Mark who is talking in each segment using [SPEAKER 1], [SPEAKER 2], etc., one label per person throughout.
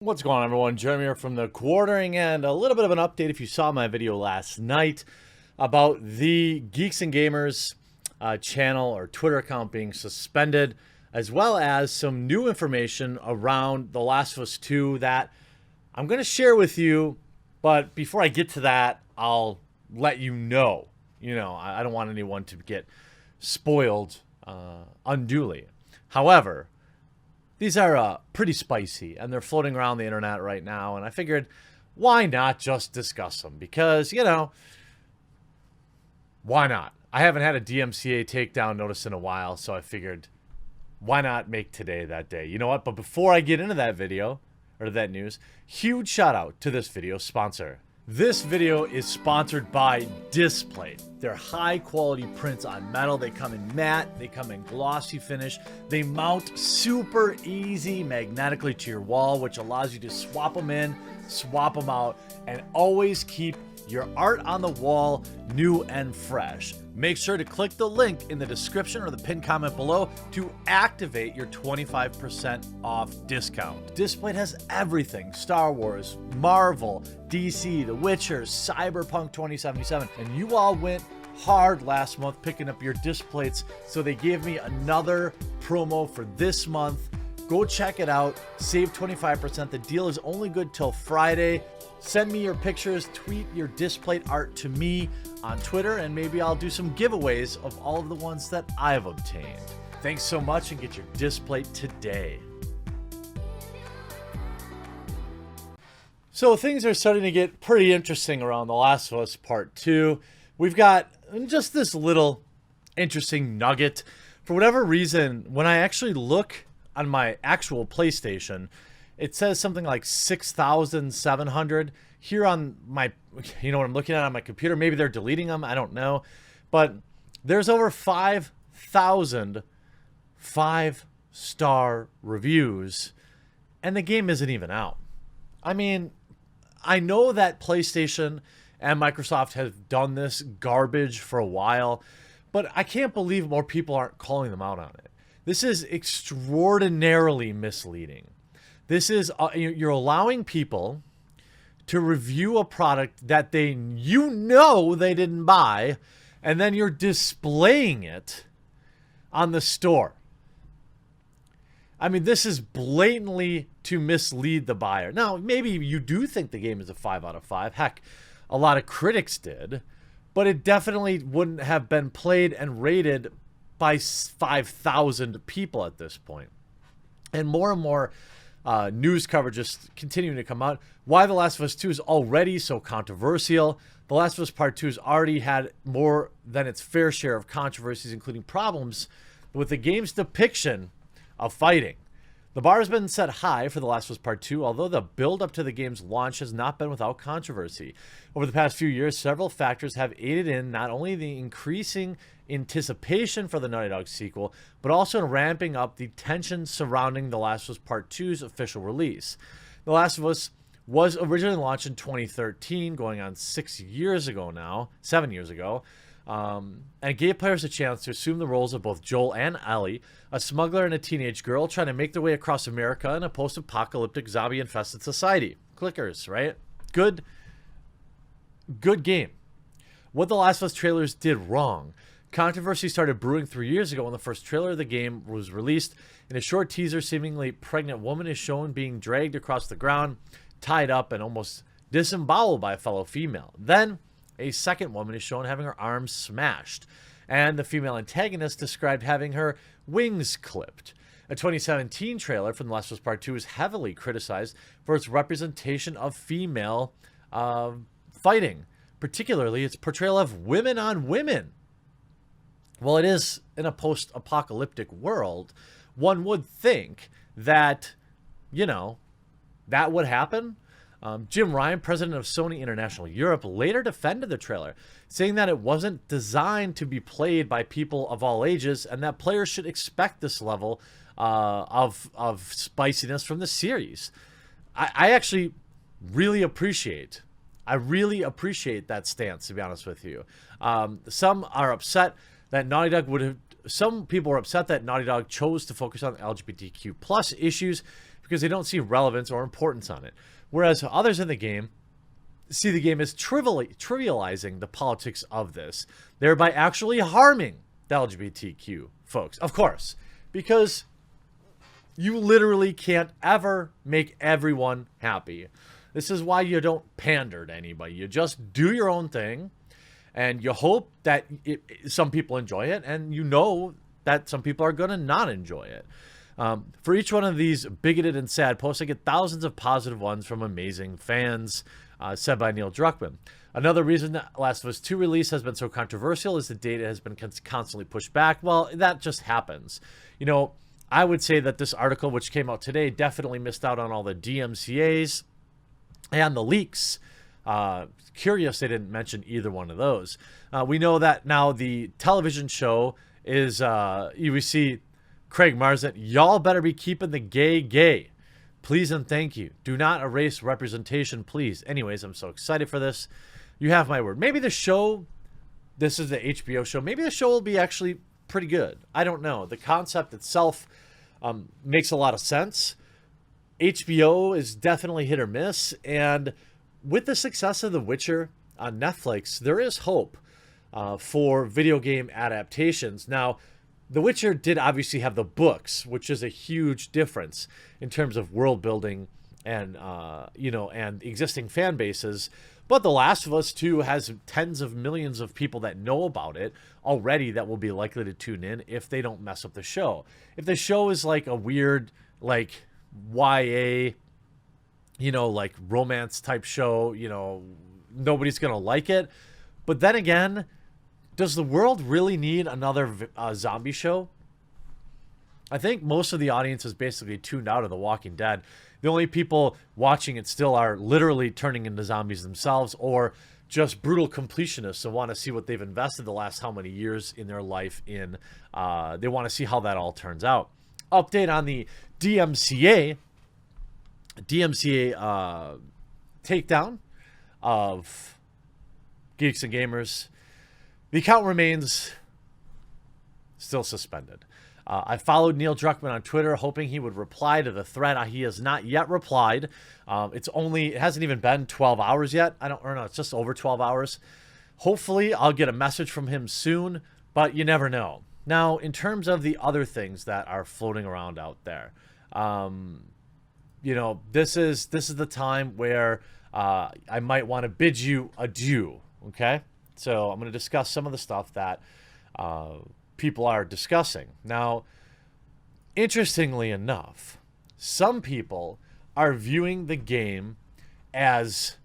[SPEAKER 1] What's going on, everyone? Jeremy here from the Quartering, and a little bit of an update if you saw my video last night about the Geeks and Gamers channel or Twitter account being suspended, as well as some new information around The Last of Us 2 that I'm going to share with you. But before I get to that, I'll let you know. I don't want anyone to get spoiled unduly. However, these are pretty spicy, and they're floating around the internet right now, and I figured, why not just discuss them? Because, why not? I haven't had a DMCA takedown notice in a while, so I figured, why not make today that day? You know what? But before I get into that video, or that news, huge shout out to this video sponsor. This video is sponsored by Displate. They're high quality prints on metal. They come in matte, they come in glossy finish. They mount super easy magnetically to your wall, which allows you to swap them in, swap them out, and always keep your art on the wall new and fresh. Make sure to click the link in the description or the pinned comment below to activate your 25% off discount. Displate has everything: Star Wars, Marvel, DC, The Witcher, Cyberpunk 2077, and you all went hard last month picking up your Displates, so they gave me another promo for this month. Go check it out, save 25%. The deal is only good till Friday. Send me your pictures, tweet your Displate art to me on Twitter, and maybe I'll do some giveaways of all of the ones that I've obtained. Thanks so much, and get your Displate today. So things are starting to get pretty interesting around The Last of Us Part 2. We've got just this little interesting nugget. For whatever reason, when I actually look on my actual PlayStation, it says something like 6,700 here on my, what I'm looking at on my computer. Maybe they're deleting them, I don't know. But there's over 5,000 5-star reviews, and the game isn't even out. I mean, I know that PlayStation and Microsoft have done this garbage for a while, but I can't believe more people aren't calling them out on it. This is extraordinarily misleading. This is, you're allowing people to review a product that they didn't buy, and then you're displaying it on the store. I mean, this is blatantly to mislead the buyer. Now, maybe you do think the game is a 5 out of 5. Heck, a lot of critics did, but it definitely wouldn't have been played and rated by 5,000 people at this point. And more news coverage just continuing to come out. Why The Last of Us 2 is already so controversial. The Last of Us Part 2 has already had more than its fair share of controversies, including problems with the game's depiction of fighting. The bar has been set high for The Last of Us Part 2, although the build-up to the game's launch has not been without controversy. Over the past few years, several factors have aided in not only the increasing anticipation for the Naughty Dog sequel, but also in ramping up the tension surrounding The Last of Us Part 2's official release. The Last of Us was originally launched in 2013, going on 7 years ago, and it gave players a chance to assume the roles of both Joel and Ellie, a smuggler and a teenage girl trying to make their way across America in a post-apocalyptic zombie-infested society. Clickers, right? Good game. What The Last of Us trailers did wrong. Controversy started brewing 3 years ago when the first trailer of the game was released. In a short teaser, seemingly pregnant woman is shown being dragged across the ground, tied up, and almost disemboweled by a fellow female. Then, a second woman is shown having her arms smashed, and the female antagonist described having her wings clipped. A 2017 trailer from The Last of Us Part 2 is heavily criticized for its representation of female fighting, particularly its portrayal of women on women. Well, it is in a post-apocalyptic world. One would think that, that would happen. Jim Ryan, president of Sony International Europe, later defended the trailer, saying that it wasn't designed to be played by people of all ages and that players should expect this level of spiciness from the series. I actually really appreciate that stance, to be honest with you. Some are upset that Naughty Dog some people were upset that Naughty Dog chose to focus on LGBTQ plus issues because they don't see relevance or importance on it. Whereas others in the game see the game as trivializing the politics of this, thereby actually harming the LGBTQ folks. Of course, because you literally can't ever make everyone happy. This is why you don't pander to anybody. You just do your own thing, and you hope that some people enjoy it, and you know that some people are going to not enjoy it. For each one of these bigoted and sad posts, I get thousands of positive ones from amazing fans, said by Neil Druckmann. Another reason that Last of Us 2 release has been so controversial is the data has been constantly pushed back. Well, that just happens. You know, I would say that this article, which came out today, definitely missed out on all the DMCAs and the leaks. Curious they didn't mention either one of those. We know that now the television show is, you see Craig Marzin, y'all better be keeping the gay. Please and thank you. Do not erase representation, please. Anyways, I'm so excited for this. You have my word. Maybe the show, this is the HBO show, maybe the show will be actually pretty good. I don't know. The concept itself makes a lot of sense. HBO is definitely hit or miss. And with the success of The Witcher on Netflix, there is hope for video game adaptations. Now, The Witcher did obviously have the books, which is a huge difference in terms of world building and, and existing fan bases. But The Last of Us 2 has tens of millions of people that know about it already that will be likely to tune in if they don't mess up the show. If the show is like a weird, like YA, like romance type show, nobody's going to like it. But then again, does the world really need another zombie show? I think most of the audience is basically tuned out of The Walking Dead. The only people watching it still are literally turning into zombies themselves, or just brutal completionists and want to see what they've invested the last how many years in their life in. They want to see how that all turns out. Update on the DMCA takedown of Geeks and Gamers. The account remains still suspended. I followed Neil Druckmann on Twitter, hoping he would reply to the thread. He has not yet replied. It hasn't even been 12 hours yet. It's just over 12 hours. Hopefully, I'll get a message from him soon, but you never know. Now, in terms of the other things that are floating around out there, this is the time where I might want to bid you adieu. Okay, so I'm going to discuss some of the stuff that people are discussing. Now, interestingly enough, some people are viewing the game as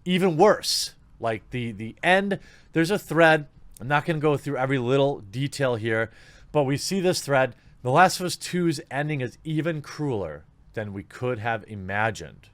[SPEAKER 1] even worse. Like the end, there's a thread. I'm not going to go through every little detail here, but we see this thread. The Last of Us 2's ending is even crueler than we could have imagined.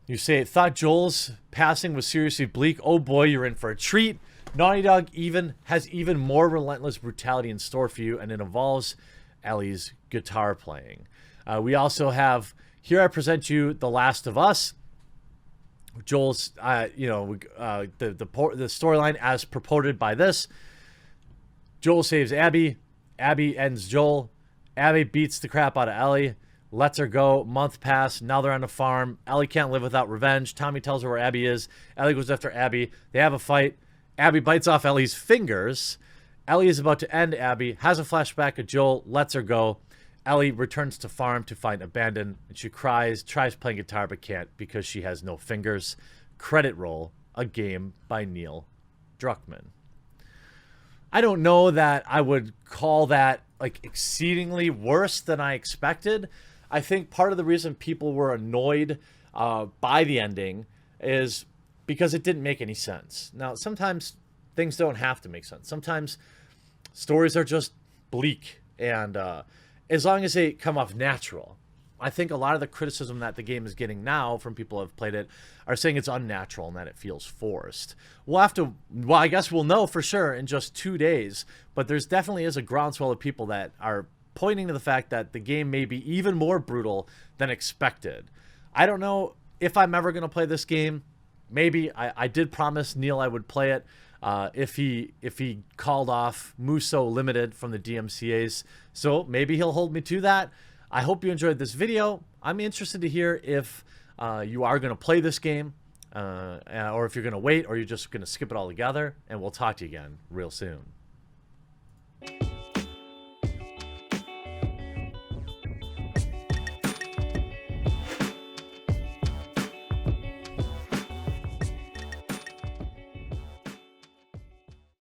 [SPEAKER 1] You say, thought Joel's passing was seriously bleak. Oh boy, you're in for a treat. Naughty Dog has even more relentless brutality in store for you, and it involves Ellie's guitar playing. We also have, here I present you The Last of Us. Joel's, the storyline as purported by this. Joel saves Abby. Abby ends Joel. Abby beats the crap out of Ellie. Lets her go. Month pass. Now they're on the farm. Ellie can't live without revenge. Tommy tells her where Abby is. Ellie goes after Abby. They have a fight. Abby bites off Ellie's fingers. Ellie is about to end Abby. Has a flashback of Joel. Lets her go. Ellie returns to farm to find abandoned. And she cries. Tries playing guitar but can't because she has no fingers. Credit roll. A game by Neil Druckmann. I don't know that I would call that like exceedingly worse than I expected. I think part of the reason people were annoyed by the ending is because it didn't make any sense. Now, sometimes things don't have to make sense. Sometimes stories are just bleak, and as long as they come off natural. I think a lot of the criticism that the game is getting now from people who have played it are saying it's unnatural and that it feels forced. I guess we'll know for sure in just 2 days, but there's definitely is a groundswell of people that are pointing to the fact that the game may be even more brutal than expected. I don't know if I'm ever going to play this game. Maybe. I did promise Neil I would play it if he called off Muso Limited from the DMCAs. So maybe he'll hold me to that. I hope you enjoyed this video. I'm interested to hear if you are going to play this game, or if you're going to wait, or you're just going to skip it all together, and we'll talk to you again real soon.